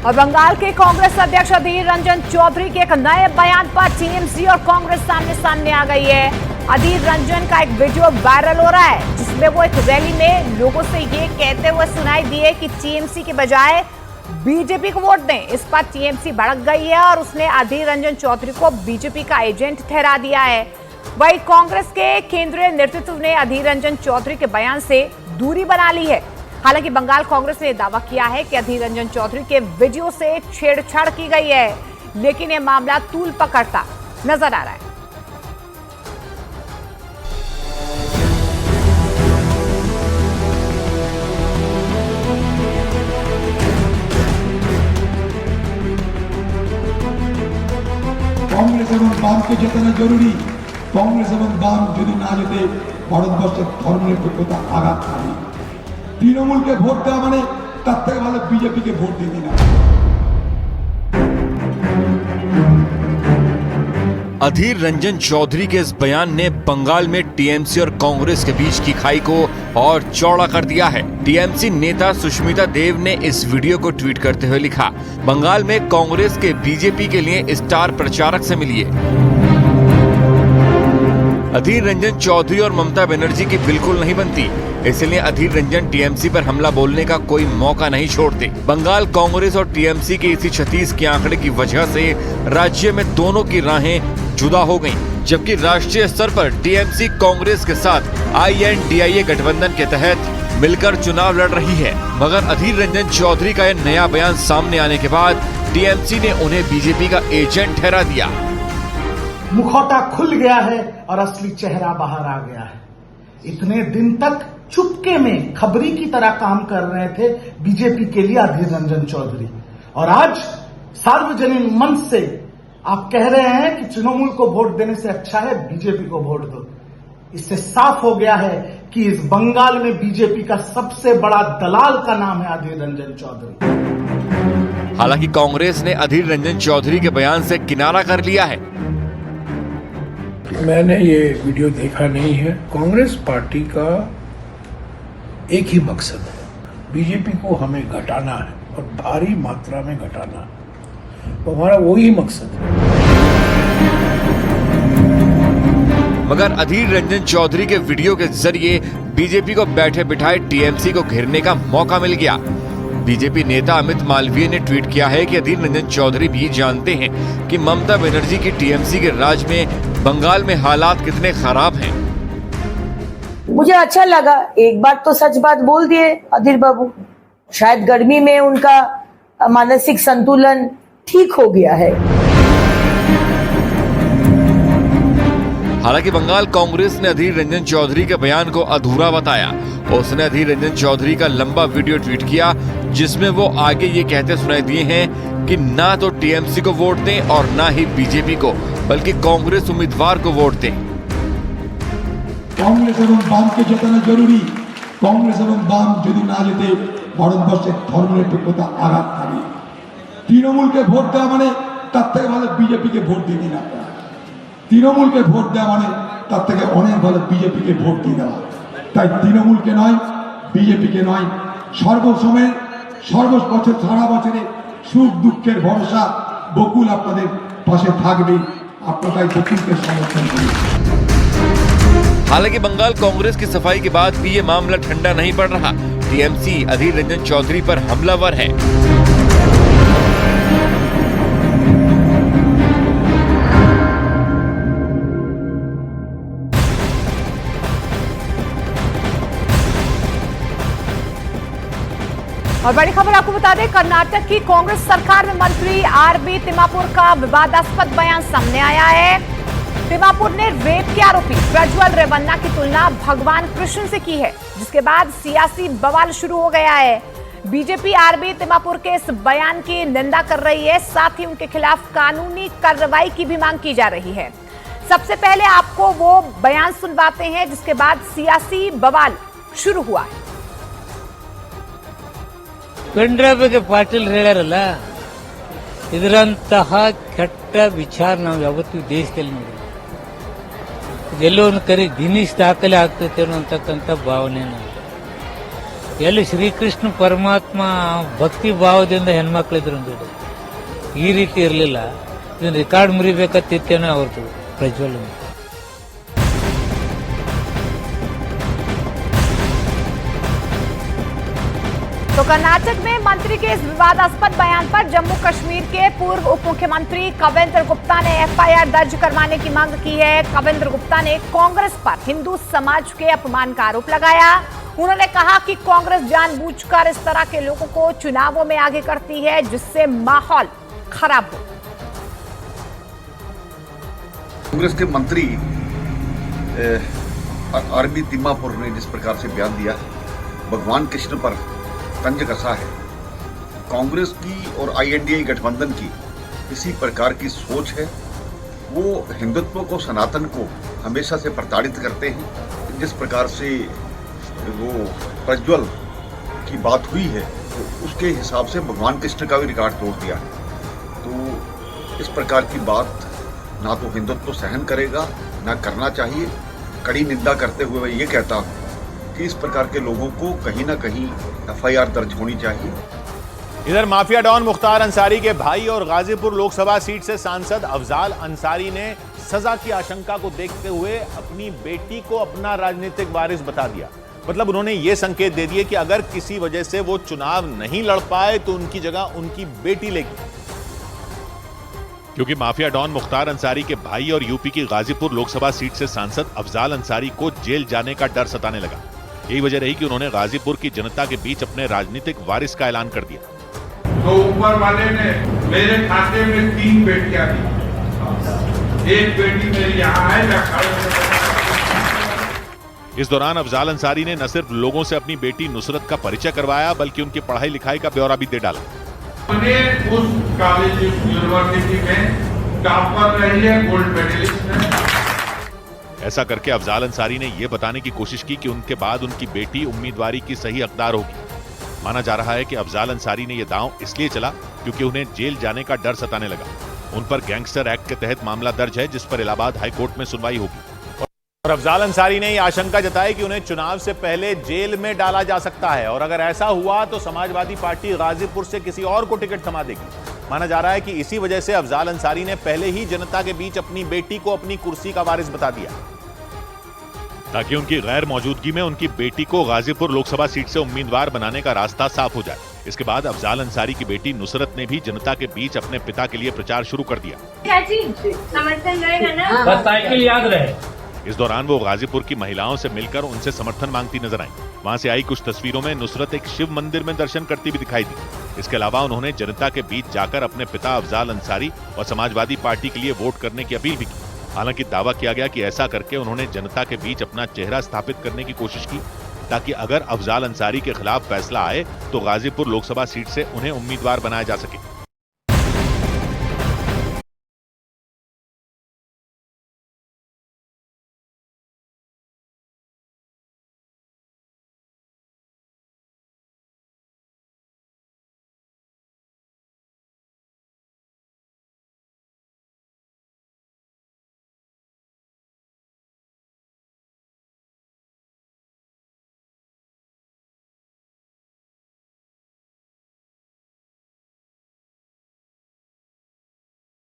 और बंगाल के कांग्रेस अध्यक्ष अधीर रंजन चौधरी के एक नए बयान पर टीएमसी और कांग्रेस सामने आ गई है। अधीर रंजन का एक वीडियो वायरल हो रहा है जिसमें वो एक रैली में लोगों से ये कहते हुए सुनाई दिए कि टीएमसी के बजाय बीजेपी को वोट दें। इस पर टीएमसी भड़क गई है और उसने अधीर रंजन चौधरी को बीजेपी का एजेंट ठहरा दिया है। वहीं कांग्रेस के केंद्रीय नेतृत्व ने अधीर रंजन चौधरी के बयान से दूरी बना ली है। हालांकि बंगाल कांग्रेस ने दावा किया है कि अधीर रंजन चौधरी के वीडियो से छेड़छाड़ की गई है, लेकिन यह मामला तूल पकड़ता नजर आ रहा है। कांग्रेस এবং বামকে জেতানো জরুরি। कांग्रेस এবং বাম যদি না জেতে ভারতবর্ষের ধর্মনিরপেক্ষতা আঘাত পাবে। তৃণমূলকে ভোট দেওয়া মানে তার থেকে ভালো বিজেপিকে ভোট দিতে না। अधीर रंजन चौधरी के इस बयान ने बंगाल में टीएमसी और कांग्रेस के बीच की खाई को और चौड़ा कर दिया है। टीएमसी नेता सुष्मिता देव ने इस वीडियो को ट्वीट करते हुए लिखा, बंगाल में कांग्रेस के बीजेपी के लिए स्टार प्रचारक से मिलिए। अधीर रंजन चौधरी और ममता बनर्जी की बिल्कुल नहीं बनती, इसलिए अधीर रंजन टीएमसी पर हमला बोलने का कोई मौका नहीं छोड़ते। बंगाल कांग्रेस और टीएमसी के इसी 36 के आंकड़े की वजह से राज्य में दोनों की राहें जुदा हो गईं, जबकि राष्ट्रीय स्तर पर टीएमसी कांग्रेस के साथ INDIA गठबंधन के तहत मिलकर चुनाव लड़ रही है। मगर अधीर रंजन चौधरी का यह नया बयान सामने आने के बाद टीएमसी ने उन्हें बीजेपी का एजेंट ठहरा दिया। मुखौटा खुल गया है और असली चेहरा बाहर आ गया है। इतने दिन तक चुपके में खबरी की तरह काम कर रहे थे बीजेपी के लिए अधीर रंजन चौधरी, और आज सार्वजनिक मंच से आप कह रहे हैं कि तृणमूल को वोट देने से अच्छा है बीजेपी को वोट दो। इससे साफ हो गया है कि इस बंगाल में बीजेपी का सबसे बड़ा दलाल का नाम है अधीर रंजन चौधरी। हालांकि कांग्रेस ने अधीर रंजन चौधरी के बयान से किनारा कर लिया है। मैंने ये वीडियो देखा नहीं है। कांग्रेस पार्टी का एक ही मकसद है, बीजेपी को हमें घटाना है और भारी मात्रा में घटाना है, तो हमारा वही मकसद है। मगर अधीर रंजन चौधरी के वीडियो के जरिए बीजेपी को बैठे बिठाए टीएमसी को घेरने का मौका मिल गया। बीजेपी नेता अमित मालवीय ने ट्वीट किया है कि अधीर रंजन चौधरी भी जानते हैं कि ममता बनर्जी की टीएमसी के राज में बंगाल में हालात कितने खराब हैं। मुझे अच्छा लगा, एक बार तो सच बात बोल दिए अधीर बाबू। शायद गर्मी में उनका मानसिक संतुलन ठीक हो गया है। हालांकि बंगाल कांग्रेस ने अधीर रंजन चौधरी के बयान को अधूरा बताया। उसने अधीर रंजन चौधरी का लंबा वीडियो ट्वीट किया जिसमें वो आगे ये कहते सुनाई दिए हैं कि ना तो टीएमसी को वोट दें और ना ही बीजेपी को, बल्कि कांग्रेस उम्मीदवार को वोट दें। कांग्रेस এবং বামকে জেতানো জরুরি। कांग्रेस এবং বাম যদি না জেতে ভারতবর্ষের ধর্মনিরপেক্ষতা আঘাত পাবে। তৃণমূলকে ভোট দেওয়া মানে তার থেকে ভালো বিজেপিকে ভোট দিতে না। তৃণমূলকে ভোট দেওয়া মানে তার থেকে অনেক ভালো বিজেপিকে ভোট দিয়ে দেওয়া। তাই তৃণমূলকে নয়, বিজেপিকে নয়, সর্বসময়ের সর্ববছর সারা বছরে সুখ দুঃখের ভরসা বকুল আপনাদের পাশে থাকবে। আপনারা বকুলকে সমর্থন করুন। हालांकि बंगाल कांग्रेस की सफाई के बाद भी ये मामला ठंडा नहीं पड़ रहा। टीएमसी अधीर रंजन चौधरी पर हमलावर है। और बड़ी खबर आपको बता दें, कर्नाटक की कांग्रेस सरकार में मंत्री RB तिम्मापुर का विवादास्पद बयान सामने आया है। तिम्मापुर ने रेप के आरोपी प्रज्वल रेवन्ना की तुलना भगवान कृष्ण से की है, जिसके बाद सियासी बवाल शुरू हो गया है। बीजेपी RB तिम्मापुर के इस बयान की निंदा कर रही है, साथ ही उनके खिलाफ कानूनी कार्रवाई की भी मांग की जा रही है। सबसे पहले आपको वो बयान सुनवाते हैं जिसके बाद सियासी बवाल शुरू हुआ है। पिंड्रा ಬಗ್ಗೆ ಪಾಟೀಲ್ ಹೇಳಾರಲ್ಲ, ಇದರಂತಹ ಕೆಟ್ಟ ವಿಚಾರ ನಾವು ಯಾವತ್ತೂ ದೇಶದಲ್ಲಿ ನೋಡಿಲ್ಲ। ಇದೆಲ್ಲೋ ಒಂದು ಕರೆ ಗಿನ್ನಿಸ್ ದಾಖಲೆ ಆಗ್ತೈತೆ ಅನ್ನೋಂತಕ್ಕಂಥ ಭಾವನೆ. ಎಲ್ಲಿ ಶ್ರೀಕೃಷ್ಣ ಪರಮಾತ್ಮ ಭಕ್ತಿ ಭಾವದಿಂದ ಹೆಣ್ಮಕ್ಳಿದ್ರು ಅಂದೇಳಿ ಈ ರೀತಿ ಇರಲಿಲ್ಲ. ಇದನ್ನ ರೆಕಾರ್ಡ್ ಮುರಿಬೇಕತ್ತಿತ್ತೇನೋ ಅವ್ರದ್ದು ಪ್ರಜ್ವಲ್. तो कर्नाटक में मंत्री के इस विवादास्पद बयान पर जम्मू कश्मीर के पूर्व उप मुख्यमंत्री कविंद्र गुप्ता ने एफआईआर दर्ज करवाने की मांग की है। कविंद्र गुप्ता ने कांग्रेस पर हिंदू समाज के अपमान का आरोप लगाया। उन्होंने कहा कि कांग्रेस जानबूझकर इस तरह के लोगों को चुनावों में आगे करती है जिससे माहौल खराब हो। कांग्रेस के मंत्री आरबी तिम्मापुर ने जिस प्रकार से बयान दिया, भगवान कृष्ण पर तंज कसा है। कांग्रेस की और आईएनडीए गठबंधन की इसी प्रकार की सोच है। वो हिंदुत्व को, सनातन को हमेशा से प्रताड़ित करते हैं। जिस प्रकार से वो प्रज्वल की बात हुई है तो उसके हिसाब से भगवान कृष्ण का भी रिकॉर्ड तोड़ दिया है। तो इस प्रकार की बात ना तो हिंदुत्व सहन करेगा, ना करना चाहिए। कड़ी निंदा करते हुए मैं ये कहता हूँ कि इस प्रकार के लोगों को कहीं ना कहीं एफआईआर दर्ज होनी चाहिए। इधर माफिया डॉन मुख्तार अंसारी के भाई और गाजीपुर लोकसभा सीट से सांसद अफजाल अंसारी ने सजा की आशंका को देखते हुए अपनी बेटी को अपना राजनीतिक वारिस बता दिया। मतलब उन्होंने ये संकेत दे दिए कि अगर किसी वजह से वो चुनाव नहीं लड़ पाए तो उनकी जगह उनकी बेटी लेगी। क्योंकि माफिया डॉन मुख्तार अंसारी के भाई और यूपी की गाजीपुर लोकसभा सीट से सांसद अफजाल अंसारी को जेल जाने का डर सताने लगा। यही वजह रही कि उन्होंने गाजीपुर की जनता के बीच अपने राजनीतिक वारिस का ऐलान कर दिया। तो ऊपर वाले ने मेरे खाते में 3 बेटियां दी, एक बेटी मेरी यहाँ है। इस दौरान अफजाल अंसारी ने न सिर्फ लोगों से अपनी बेटी नुसरत का परिचय करवाया बल्कि उनकी पढ़ाई लिखाई का ब्यौरा भी दे डाला। उस कॉलेज यूनिवर्सिटी में टॉपर रही है, गोल्ड मेडलिस्ट है। ऐसा करके अफजाल अंसारी ने यह बताने की कोशिश की कि उनके बाद उनकी बेटी उम्मीदवारी की सही हकदार होगी। माना जा रहा है कि अफजाल अंसारी ने यह दांव इसलिए चला क्योंकि उन्हें जेल जाने का डर सताने लगा। उन पर गैंगस्टर एक्ट के तहत मामला दर्ज है जिस पर इलाहाबाद हाईकोर्ट में सुनवाई होगी। और अफजाल अंसारी ने यह आशंका जताई कि उन्हें चुनाव से पहले जेल में डाला जा सकता है और अगर ऐसा हुआ तो समाजवादी पार्टी गाजीपुर से किसी और को टिकट थमा देगी। माना जा रहा है कि इसी वजह से अफजाल अंसारी ने पहले ही जनता के बीच अपनी बेटी को अपनी कुर्सी का वारिस बता दिया ताकि उनकी गैर मौजूदगी में उनकी बेटी को गाजीपुर लोकसभा सीट से उम्मीदवार बनाने का रास्ता साफ हो जाए। इसके बाद अफजाल अंसारी की बेटी नुसरत ने भी जनता के बीच अपने पिता के लिए प्रचार शुरू कर दिया। समर्थन रहेगा ना, बस साइकिल याद रहे। इस दौरान वो गाजीपुर की महिलाओं से मिलकर उनसे समर्थन मांगती नजर आई। वहां से आई कुछ तस्वीरों में नुसरत एक शिव मंदिर में दर्शन करती भी दिखाई दी। इसके अलावा उन्होंने जनता के बीच जाकर अपने पिता अफजाल अंसारी और समाजवादी पार्टी के लिए वोट करने की अपील भी की। हालांकि दावा किया गया कि ऐसा करके उन्होंने जनता के बीच अपना चेहरा स्थापित करने की कोशिश की ताकि अगर अफजाल अंसारी के खिलाफ फैसला आए तो गाजीपुर लोकसभा सीट से उन्हें उम्मीदवार बनाया जा सके।